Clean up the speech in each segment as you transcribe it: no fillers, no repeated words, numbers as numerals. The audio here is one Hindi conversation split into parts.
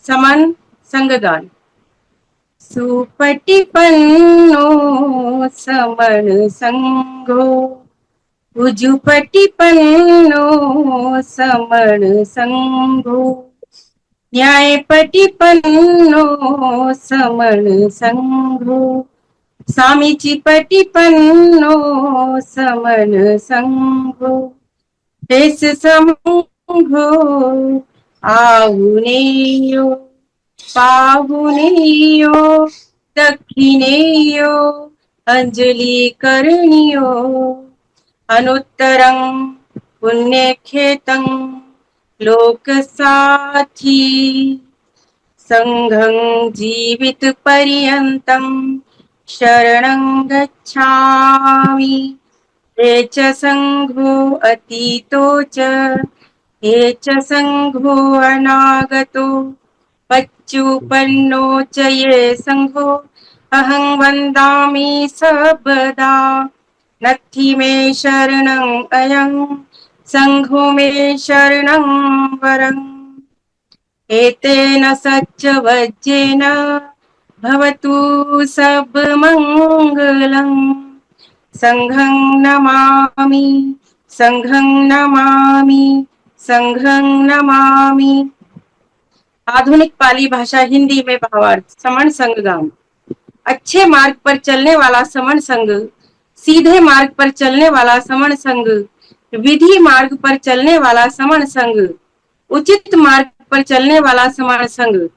समन संगगान। सुपटिपन्नो समन संगो, उजुपटिपन्नो समन संगो, न्यायपटिपन्नो समन संगो, सामीचिपटिपन्नो समन संगो, हेस संघो आहुनेयो पाहुनेयो दक्षिणेयो अंजलि करणियो, अनुत्तरं पुण्यखेतं लोकसाथी, संघं जीवित पर्यन्तं शरणं गच्छामि, ये च संघो अतीतो च, ये च संघो अनागतो, पच्युपन्नो च ये संघो अहं वन्दामि सर्वदा, नत्थि मे शरणं अयं संघो मे शरणं वरम्, एतेन सच्च वज्रेन भवतु सर्वमङ्गलम्, संघं नमामि संघं नमामि संघं नमामि। आधुनिक पाली भाषा हिंदी में भावार्थ। समण संगगान। अच्छे मार्ग पर चलने वाला समण संग, सीधे मार्ग पर चलने वाला समण संग, विधि मार्ग पर चलने वाला समण संग, उचित मार्ग पर चलने वाला समण संग,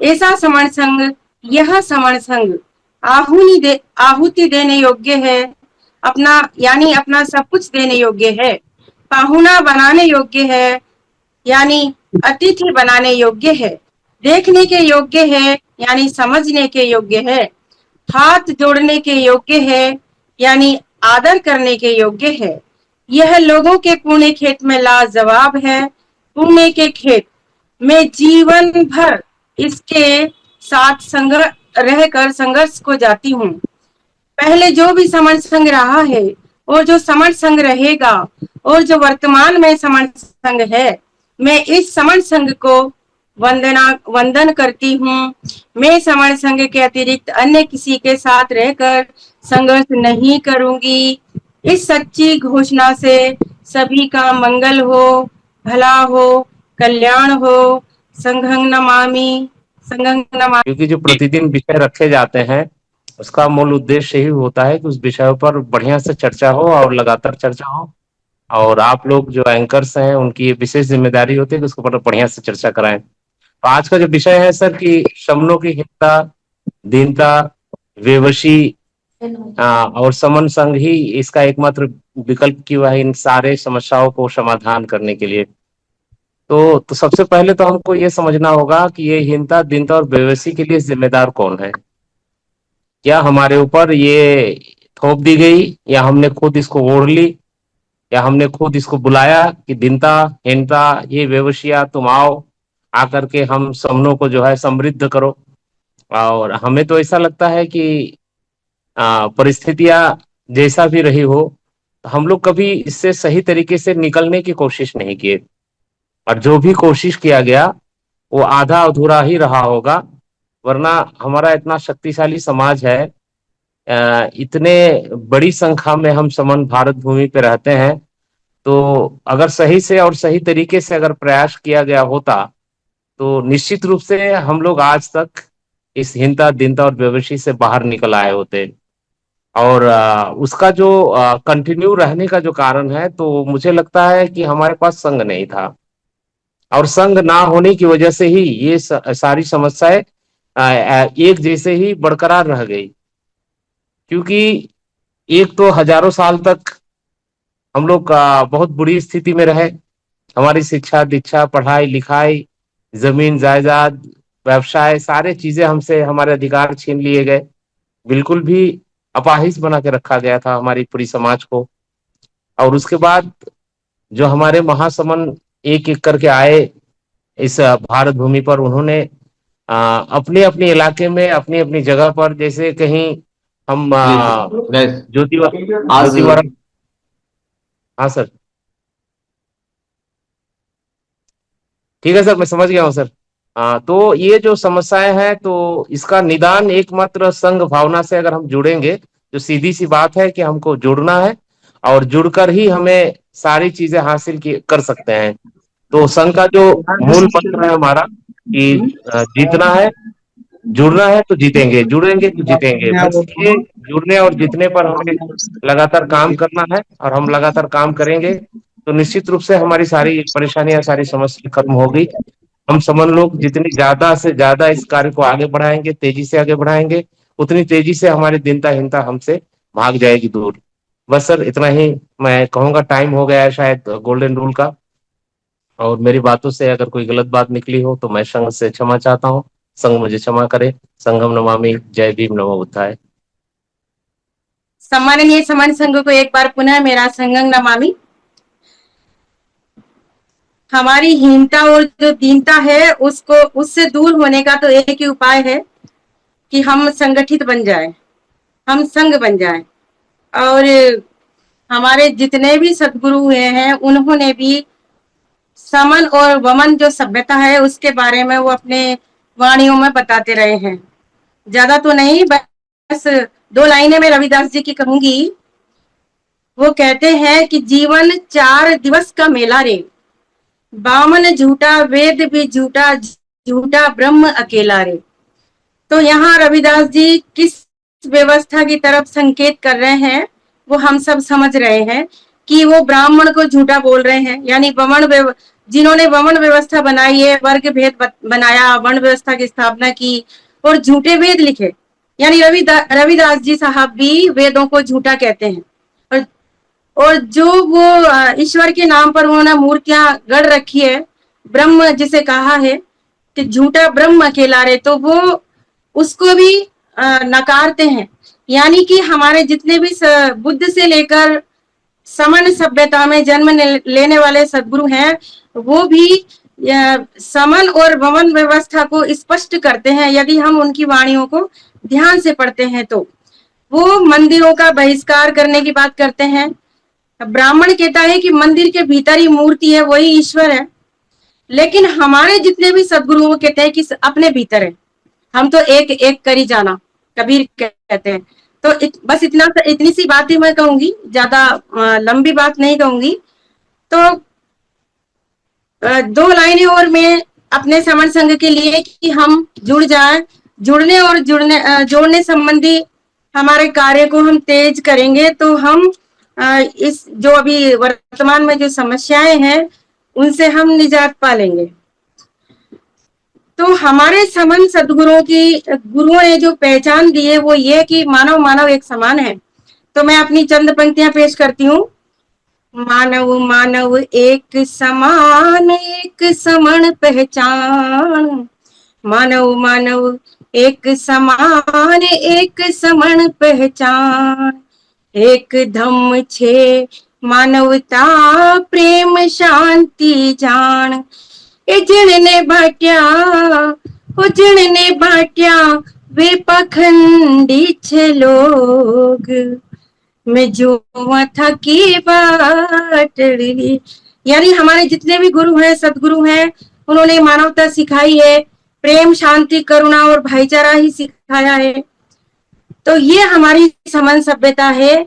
ऐसा समण संग, यह समण संग आहुति देने योग्य है, अपना यानी अपना सब कुछ देने योग्य है, पाहुना बनाने योग्य है यानी अतिथि बनाने योग्य है, देखने के योग्य है यानी समझने के योग्य है, हाथ जोड़ने के योग्य है यानी आदर करने के योग्य है। यह लोगों के पुण्य खेत में लाजवाब है। पुण्य के खेत में जीवन भर इसके साथ रहकर संघर्ष को जाती हूँ। पहले जो भी समण संघ रहा है और जो समण संघ रहेगा और जो वर्तमान में समण संघ है, मैं इस समण संघ को वंदन करती हूँ। मैं समण संघ के अतिरिक्त अन्य किसी के साथ रहकर संघर्ष नहीं करूंगी। इस सच्ची घोषणा से सभी का मंगल हो, भला हो, कल्याण हो। संघं नमामि संघं नमामि। क्योंकि जो प्रतिदिन विषय रखे जाते हैं उसका मूल उद्देश्य यही होता है कि उस विषय पर बढ़िया से चर्चा हो और लगातार चर्चा हो, और आप लोग जो एंकर्स हैं उनकी विशेष जिम्मेदारी होती है कि उसको पर बढ़िया से चर्चा कराएं। तो आज का जो विषय है सर कि शमनों की हीनता, दीनता, बेवशी और समन संग ही इसका एकमात्र विकल्प की हुआ है इन सारे समस्याओं को समाधान करने के लिए। तो सबसे पहले तो हमको ये समझना होगा कि ये हीनता, दीनता और बेवसी के लिए जिम्मेदार कौन है। क्या हमारे ऊपर ये थोप दी गई, या हमने खुद इसको ओढ़ ली, या हमने खुद इसको बुलाया कि दीनता, हीनता, ये बेवसिया तुम आओ, आकर के हम समनों को जो है समृद्ध करो। और हमें तो ऐसा लगता है कि परिस्थितियां जैसा भी रही हो, हम लोग कभी इससे सही तरीके से निकलने की कोशिश नहीं किए, और जो भी कोशिश किया गया वो आधा अधूरा ही रहा होगा। वरना हमारा इतना शक्तिशाली समाज है, इतने बड़ी संख्या में हम समन भारत भूमि पे रहते हैं, तो अगर सही से और सही तरीके से अगर प्रयास किया गया होता तो निश्चित रूप से हम लोग आज तक इस हीनता, दीनता और बेवशी से बाहर निकल आए होते। और उसका जो कंटिन्यू रहने का जो कारण है, तो मुझे लगता है कि हमारे पास संघ नहीं था, और संघ ना होने की वजह से ही ये सारी समस्याएं एक जैसे ही बरकरार रह गई। क्योंकि एक तो हजारों साल तक हम लोग बहुत बुरी स्थिति में रहे। हमारी शिक्षा दीक्षा, पढ़ाई लिखाई, जमीन जायदाद, व्यवसाय, सारे चीजें हमसे, हमारे अधिकार छीन लिए गए। बिल्कुल भी अपाहिज बना के रखा गया था हमारी पूरी समाज को। और उसके बाद जो हमारे महासमन एक एक करके आए इस भारत भूमि पर, उन्होंने अपने अपने इलाके में, अपनी अपनी जगह पर, जैसे कहीं हम ज्योतिवा। हाँ सर, ठीक है सर, मैं समझ गया हूँ सर। तो ये जो समस्याएं हैं, तो इसका निदान एकमात्र संघ भावना से अगर हम जुड़ेंगे, तो सीधी सी बात है कि हमको जुड़ना है, और जुड़कर ही हमें सारी चीजें हासिल कर सकते हैं। तो संघ का जो मूल मंत्र है हमारा कि जीतना है, जुड़ना है तो जीतेंगे, जुड़ेंगे तो जीतेंगे। बस ये जुड़ने और जीतने पर हमें लगातार काम करना है, और हम लगातार काम करेंगे तो निश्चित रूप से हमारी सारी परेशानियां, सारी समस्या खत्म होगी। हम समझ लोग जितनी ज्यादा से ज्यादा इस कार्य को आगे बढ़ाएंगे, तेजी से आगे बढ़ाएंगे, उतनी तेजी से हमारी दीनता हमसे भाग जाएगी दूर। बस सर, इतना ही मैं कहूंगा। टाइम हो गया है शायद गोल्डन रूल का, और मेरी बातों से अगर कोई गलत बात निकली हो तो मैं संघ से क्षमा चाहता हूँ। संघ मुझे क्षमा करे। संघम नमामि। जय भीम, नमो बुद्धाय। सम्माननीय समाज संघ को एक बार पुनः मेरा संघं नमामि। हमारी हीनता और जो दीनता है उसको, उससे दूर होने का तो एक ही उपाय है कि हम संगठित बन जाएं, हम संघ बन जाएं। और हमारे जितने भी सदगुरु हुए हैं उन्होंने भी समन और वमन जो सभ्यता है उसके बारे में वो अपने वाणियों में बताते रहे हैं। ज्यादा तो नहीं, बस 2 लाइनें मैं रविदास जी की कहूंगी। वो कहते हैं कि जीवन 4 दिवस का मेला रे, बामन झूठा वेद भी झूठा, झूठा ब्रह्म अकेला रे। तो यहाँ रविदास जी किस व्यवस्था की तरफ संकेत कर रहे हैं वो हम सब समझ रहे हैं कि वो ब्राह्मण को झूठा बोल रहे हैं, यानी जिन्होंने वमन व्यवस्था बनाई है, वर्ग भेद बनाया, वर्ण व्यवस्था की स्थापना की और झूठे वेद लिखे, यानी रविदास जी साहब भी वेदों को झूठा कहते हैं। और जो वो ईश्वर के नाम पर उन्होंने मूर्तियां गढ़ रखी है, ब्रह्म जिसे कहा है कि झूठा ब्रह्म अकेला रे, तो वो उसको भी नकारते हैं। यानी कि हमारे जितने भी बुद्ध से लेकर समन सभ्यता में जन्म लेने वाले सदगुरु हैं, वो भी समन और वमन व्यवस्था को स्पष्ट करते हैं। यदि हम उनकी वाणियों को ध्यान से पढ़ते हैं तो वो मंदिरों का बहिष्कार करने की बात करते हैं। ब्राह्मण कहता है कि मंदिर के भीतर ही मूर्ति है, वही ईश्वर है। लेकिन हमारे जितने भी सदगुरु वो कहते हैं कि अपने भीतर है, हम तो एक एक करी जाना, कबीर कहते हैं। तो बस इतनी सी बात ही मैं कहूंगी, ज्यादा लंबी बात नहीं कहूंगी। तो 2 लाइनें और मैं अपने समर संघ के लिए कि हम जुड़ जाएं, जुड़ने और जोड़ने संबंधी हमारे कार्य को हम तेज करेंगे तो हम इस जो अभी वर्तमान में जो समस्याएं हैं उनसे हम निजात पा लेंगे। तो हमारे समन सदगुरुओं की, गुरुओं ने जो पहचान दी है वो ये कि मानव मानव एक समान है। तो मैं अपनी चंद पंक्तियां पेश करती हूँ। मानव मानव एक समान, एक समण पहचान। मानव मानव एक समान, एक समण पहचान। एक धम्म छे मानवता, प्रेम शांति जान। ए जिणने बाट्या वे पाखंडी छे लोग। मैं जो था की बाटड़ी। यानी हमारे जितने भी गुरु हैं, सदगुरु हैं, उन्होंने मानवता सिखाई है, प्रेम शांति करुणा और भाईचारा ही सिखाया है। तो ये हमारी समन सभ्यता है।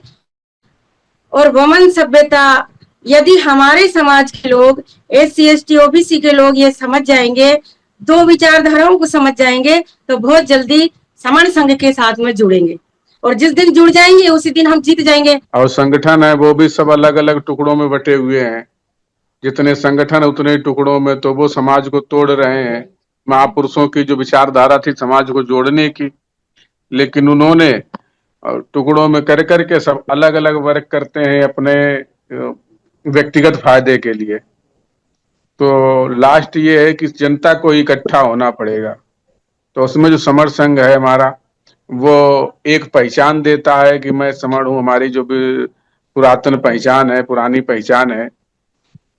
और वमन सभ्यता यदि हमारे समाज के लोग, SC ST OBC के लोग ये समझ जाएंगे, 2 विचारधाराओं को समझ जाएंगे, तो बहुत जल्दी समन संघ के साथ में जुड़ेंगे। और जिस दिन जुड़ जाएंगे उसी दिन हम जीत जाएंगे। और संगठन है वो भी सब अलग अलग टुकड़ों में बटे हुए हैं। जितने संगठन उतने टुकड़ों में, तो वो समाज को तोड़ रहे हैं। महापुरुषों की जो विचारधारा थी समाज को जोड़ने की, लेकिन उन्होंने टुकड़ों में कर करके सब अलग अलग वर्क करते हैं अपने व्यक्तिगत फायदे के लिए। तो लास्ट ये है कि जनता को इकट्ठा होना पड़ेगा। तो उसमें जो समर संघ है हमारा, वो एक पहचान देता है कि मैं समर हूं। हमारी जो भी पुरातन पहचान है, पुरानी पहचान है,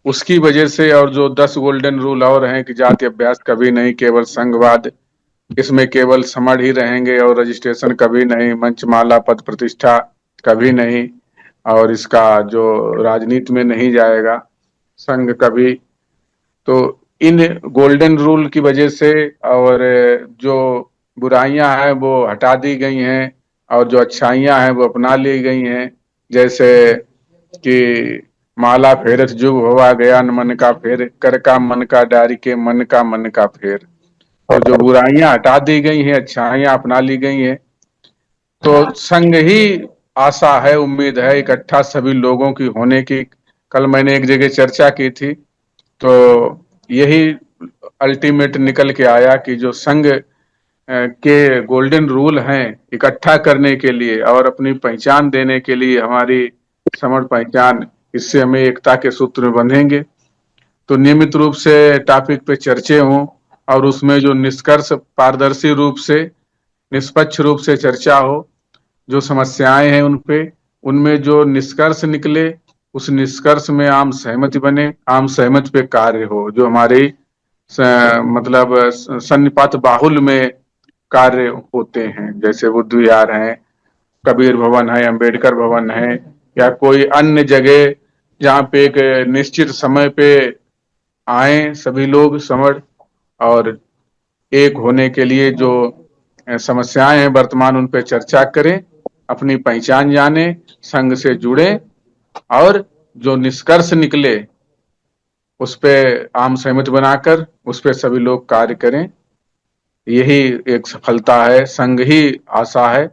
उसकी वजह से। और जो 10 गोल्डन रूल और हैं कि जाति अभ्यास कभी नहीं, केवल संघवाद, इसमें केवल समर ही रहेंगे, और रजिस्ट्रेशन कभी नहीं, मंचमाला पद प्रतिष्ठा कभी नहीं, और इसका जो राजनीति में नहीं जाएगा संघ कभी। तो इन गोल्डन रूल की वजह से और जो बुराइयां हैं वो हटा दी गई हैं और जो अच्छाइयां हैं वो अपना ली गई हैं। जैसे कि माला फेरत जुग होवा गया न मन का फेर, कर का मन का डारी के मन का फेर। तो जो बुराइयां हटा दी गई हैं, अच्छाइयां अपना ली गई हैं। तो संग ही आशा है, उम्मीद है इकट्ठा सभी लोगों की होने की। कल मैंने एक जगह चर्चा की थी, तो यही अल्टीमेट निकल के आया कि जो संघ के गोल्डन रूल हैं इकट्ठा करने के लिए और अपनी पहचान देने के लिए, हमारी समण पहचान, इससे हमें एकता के सूत्र में बंधेंगे। तो नियमित रूप से टॉपिक पे चर्चे हों और उसमें जो निष्कर्ष पारदर्शी रूप से, निष्पक्ष रूप से चर्चा हो। जो समस्याएं हैं उनमें जो निष्कर्ष निकले, उस निष्कर्ष में आम सहमति बने, आम सहमति पे कार्य हो। जो हमारे मतलब सन्निपात बाहुल में कार्य होते हैं, जैसे बुद्ध विहार है, कबीर भवन है, अंबेडकर भवन है, या कोई अन्य जगह जहाँ पे एक निश्चित समय पे आए सभी लोग समझ और एक होने के लिए जो समस्याएं हैं वर्तमान, उन पे चर्चा करें, अपनी पहचान जाने, संघ से जुड़े और जो निष्कर्ष निकले उस पे आम सहमति बनाकर उस पे सभी लोग कार्य करें। यही एक सफलता है, संघ ही आशा है।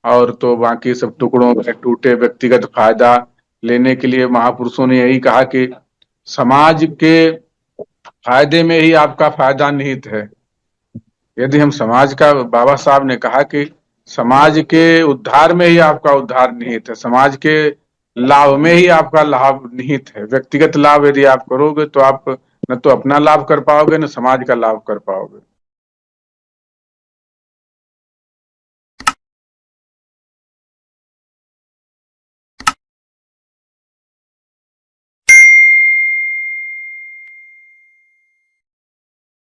और तो बाकी सब टुकड़ों में टूटे व्यक्तिगत फायदा लेने के लिए महापुरुषों ने यही कहा कि समाज के फायदे में ही आपका फायदा निहित है। यदि हम समाज का, बाबा साहब ने कहा कि समाज के उद्धार में ही आपका उद्धार निहित है, समाज के लाभ में ही आपका लाभ निहित है। व्यक्तिगत लाभ यदि आप करोगे तो आप न तो अपना लाभ कर पाओगे, न समाज का लाभ कर पाओगे।